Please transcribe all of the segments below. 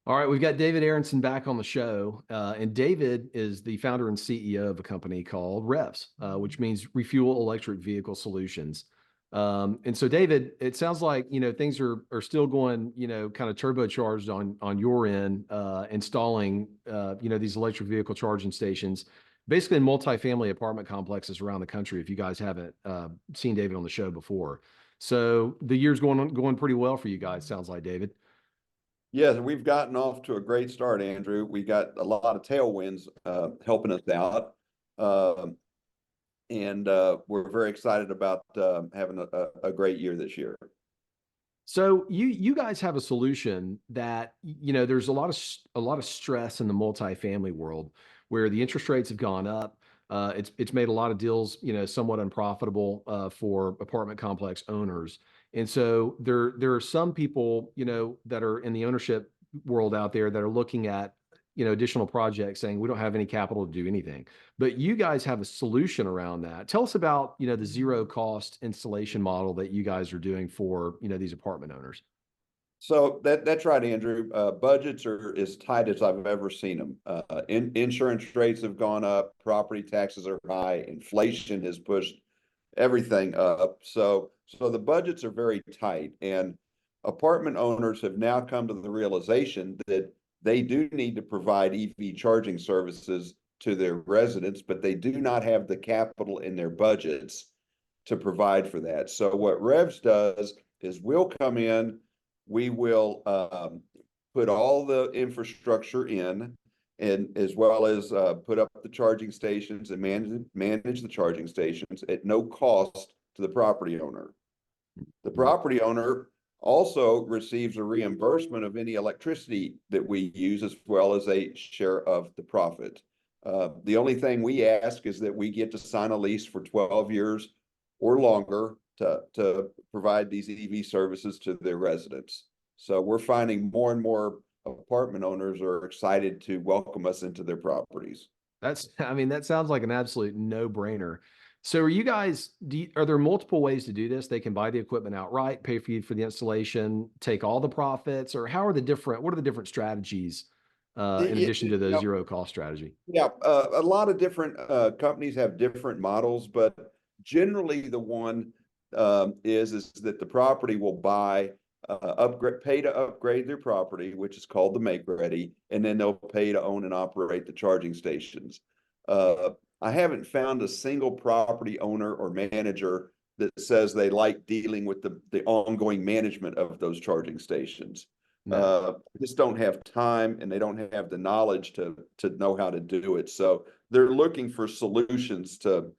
All right, we've got David Aaronson back on the show, and David is the founder and CEO of a company called REVS, which means Refuel Electric Vehicle Solutions. And so, David, it sounds like things are still going kind of turbocharged on your end, installing these electric vehicle charging stations, basically in multifamily apartment complexes around the country. If you guys haven't seen David on the show before, so the year's going pretty well for you guys. Sounds like, David. Yes, we've gotten off to a great start, Andrew. We got a lot of tailwinds helping us out, um, and we're very excited about having a great year this year. So you guys have a solution that there's a lot of stress in the multifamily world where the interest rates have gone up. It's made a lot of deals somewhat unprofitable for apartment complex owners, and so there are some people that are in the ownership world out there that are looking at additional projects saying we don't have any capital to do anything, but you guys have a solution around that. Tell us about the zero cost installation model that you guys are doing for these apartment owners. So that's right, Andrew. Budgets are as tight as I've ever seen them. Insurance rates have gone up, property taxes are high, inflation has pushed everything up. So the budgets are very tight, and apartment owners have now come to the realization that they do need to provide EV charging services to their residents, but they do not have the capital in their budgets to provide for that. So what REVS does is we'll come in, we will put all the infrastructure in, and as well as put up the charging stations and manage the charging stations at no cost to the property owner. The property owner also receives a reimbursement of any electricity that we use, as well as a share of the profit. The only thing we ask is that we get to sign a lease for 12 years or longer to provide these EV services to their residents. So we're finding more and more apartment owners are excited to welcome us into their properties. I mean, that sounds like an absolute no-brainer. So are you guys, are there multiple ways to do this? They can buy the equipment outright, pay for you for the installation, take all the profits, or what are the different strategies in addition to the zero cost strategy? Yeah, a lot of different companies have different models, but generally the one is that the property will buy pay to upgrade their property, which is called the make ready, and then they'll pay to own and operate the charging stations. I haven't found a single property owner or manager that says they like dealing with the ongoing management of those charging stations. No. Just don't have time, and they don't have the knowledge to know how to do it. So they're looking for solutions to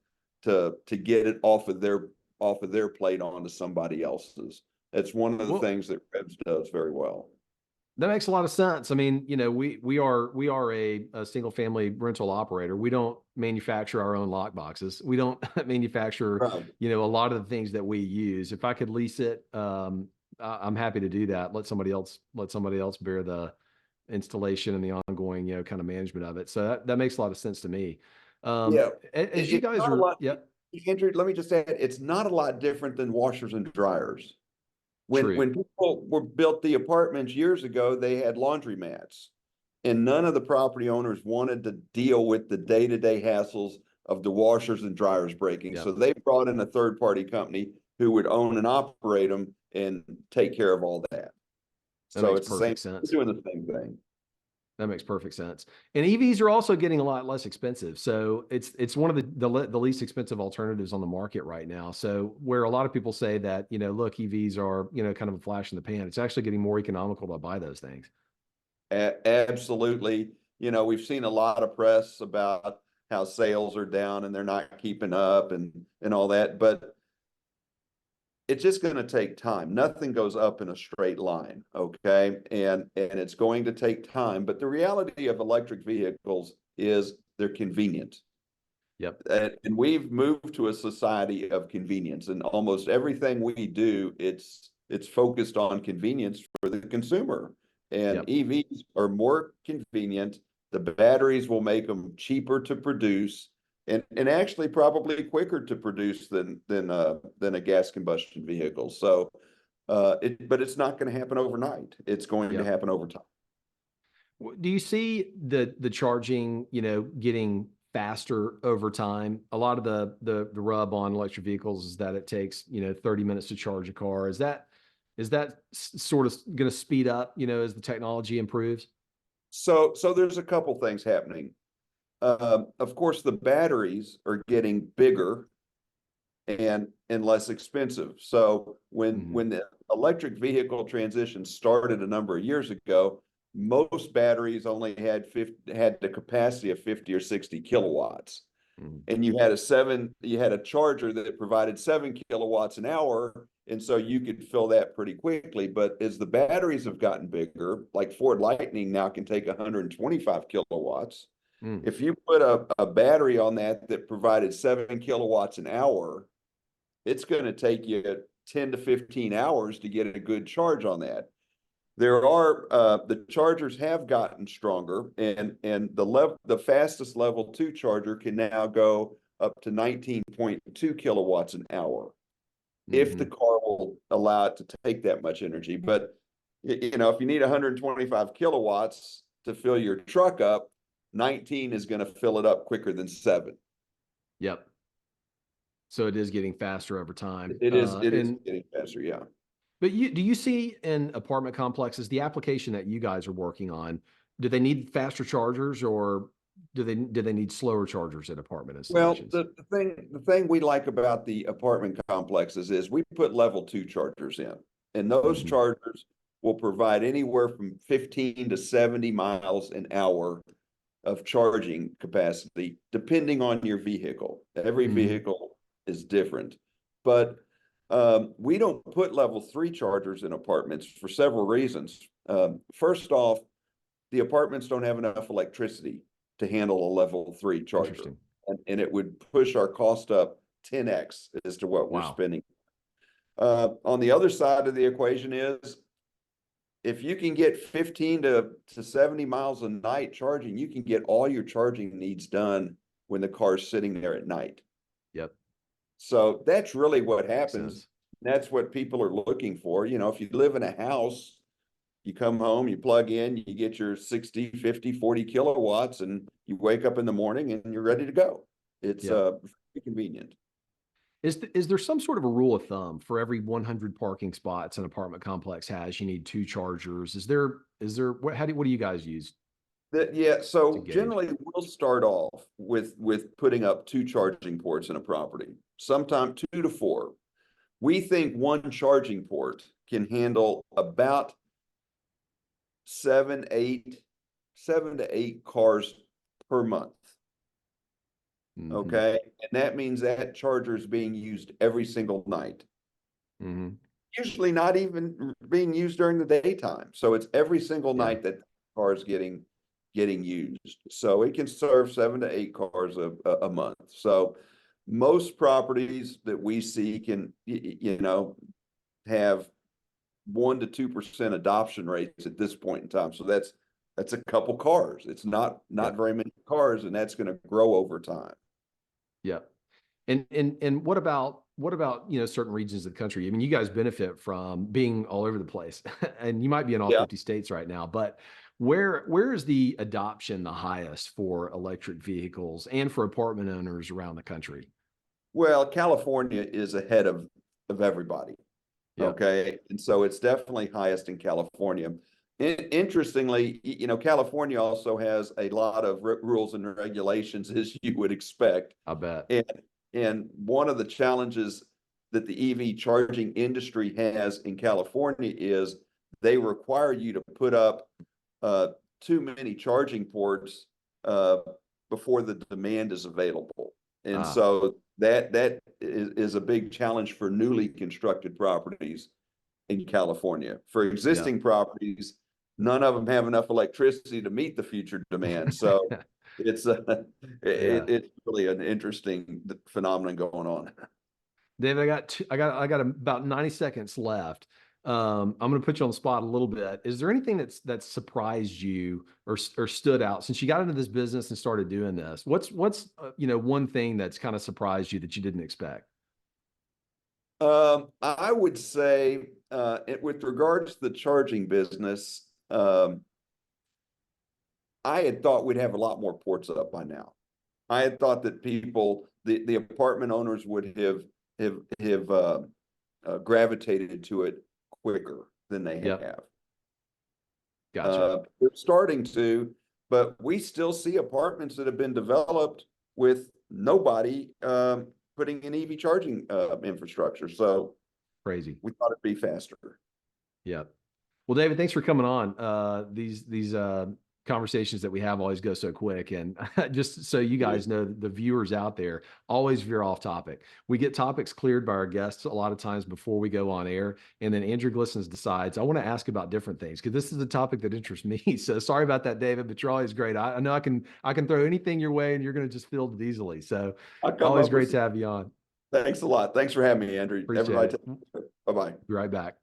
get it off of their plate onto somebody else's. That's one of the Well, things that REVS does very well. that makes a lot of sense. I mean, we are a single family rental operator. We don't manufacture our own lock boxes. We don't manufacture, Right. a lot of the things that we use. If I could lease it, I'm happy to do that. Let somebody else bear the installation and the ongoing, kind of management of it. So that makes a lot of sense to me. Yeah. As you It's guys not a are, lot, yeah, Andrew, let me just add, it's not a lot different than washers and dryers. true. When people were built the apartments years ago, they had laundromats, and none of the property owners wanted to deal with the day-to-day hassles of the washers and dryers breaking. Yeah, So they brought in a third-party company who would own and operate them and take care of all that. that So makes it's the same, perfect sense. we're doing the same thing. That makes perfect sense. And EVs are also getting a lot less expensive. So it's one of the least expensive alternatives on the market right now. So where a lot of people say that, look, EVs are, kind of a flash in the pan, it's actually getting more economical to buy those things. Absolutely. We've seen a lot of press about how sales are down and they're not keeping up and all that, but it's just going to take time. Nothing goes up in a straight line, okay? And it's going to take time, but the reality of electric vehicles is they're convenient. Yep. And we've moved to a society of convenience, and almost everything we do, it's focused on convenience for the consumer. And Yep. EVs are more convenient. The batteries will make them cheaper to produce, and actually probably quicker to produce than a gas combustion vehicle. So but it's not going to happen overnight. It's going to Yep. happen over time. Do you see the charging, getting faster over time? A lot of the rub on electric vehicles is that it takes, 30 minutes to charge a car. Is that sort of going to speed up, as the technology improves? So there's a couple things happening. Of course, the batteries are getting bigger and less expensive. So Hmm. when the electric vehicle transition started a number of years ago, most batteries only had the capacity of 50 or 60 kilowatts. Hmm. And you had a charger that provided 7 kilowatts an hour, and so you could fill that pretty quickly. But as the batteries have gotten bigger, like Ford Lightning now can take 125 kilowatts. Mm. If you put a battery on that provided 7 kilowatts an hour, it's going to take you 10 to 15 hours to get a good charge on that. The chargers have gotten stronger, and the fastest level 2 charger can now go up to 19.2 kilowatts an hour if the Hmm. car will allow it to take that much energy. But if you need 125 kilowatts to fill your truck up, 19 is going to fill it up quicker than 7. Yep. So it is getting faster over time. It is And getting faster, yeah. But do you see in apartment complexes the application that you guys are working on? Do they need faster chargers, or do they need slower chargers at apartment Well, installations? the thing we like about the apartment complexes is we put level 2 chargers in, and those Hmm. chargers will provide anywhere from 15 to 70 miles an hour of charging capacity, depending on your vehicle. Every Hmm. vehicle is different, but we don't put level 3 chargers in apartments for several reasons. First off, the apartments don't have enough electricity to handle a level 3 charger, Interesting. and it would push our cost up 10x as to what we're Wow. spending. On the other side of the equation is if you can get 15 to 70 miles a night charging, you can get all your charging needs done when the car's sitting there at night. Yep. So that's really what Makes happens. sense. That's what people are looking for. If you live in a house, you come home, you plug in, you get your 60, 50, 40 kilowatts, and you wake up in the morning and you're ready to go. It's Yep. very convenient. Is there some sort of a rule of thumb for every 100 parking spots an apartment complex has? You need two chargers. Is there what do you guys use Yeah, to so gauge? generally we'll start off with putting up 2 charging ports in a property, sometime 2 to 4. We think one charging port can handle about 7, 8, 7 to 8 cars per month. Hmm. Okay. And that means that charger is being used every single night. Hmm. Usually not even being used during the daytime. So it's every single Yeah. night that the car is getting used. So it can serve 7 to 8 cars a month. So most properties that we see can have 1 to 2% adoption rates at this point in time. So that's a couple cars. It's not Yep. very many cars, and that's going to grow over time. Yep. And what about certain regions of the country? I mean, you guys benefit from being all over the place, and you might be in all Yeah. 50 states right now. But where is the adoption the highest for electric vehicles and for apartment owners around the country? Well, California is ahead of everybody. Yep. Okay. And so it's definitely highest in California. Interestingly, California also has a lot of rules and regulations, as you would expect. I bet. And, and one of the challenges that the EV charging industry has in California is they require you to put up uh, too many charging ports uh, before the demand is available. And Ah, so that is a big challenge for newly constructed properties in California. For yep. existing properties, none of them have enough electricity to meet the future demand. So it's Yeah. it's really an interesting phenomenon going on. David, I got about 90 seconds left. I'm going to put you on the spot a little bit. Is there anything that's surprised you or stood out since you got into this business and started doing this? What's one thing that's kind of surprised you that you didn't expect? I would say with regards to the charging business, I had thought we'd have a lot more ports up by now. I had thought that people, the apartment owners would have gravitated to it quicker than they Yep. have. Gotcha. They're starting to, but we still see apartments that have been developed with nobody putting in EV charging infrastructure. So Crazy. we thought it'd be faster. Yep. Well, David, thanks for coming on. These conversations that we have always go so quick, and just so you guys know, the viewers out there, always veer off topic. We get topics cleared by our guests a lot of times before we go on air, and then Andrew Glissons decides I want to ask about different things because this is a topic that interests me. So sorry about that, David, but you're always great. I know I can throw anything your way, and you're going to just field it easily. So I'll come always up with great some. to have you on. Thanks a lot. Thanks for having me, Andrew. Appreciate Everybody, it. bye bye. Be right back.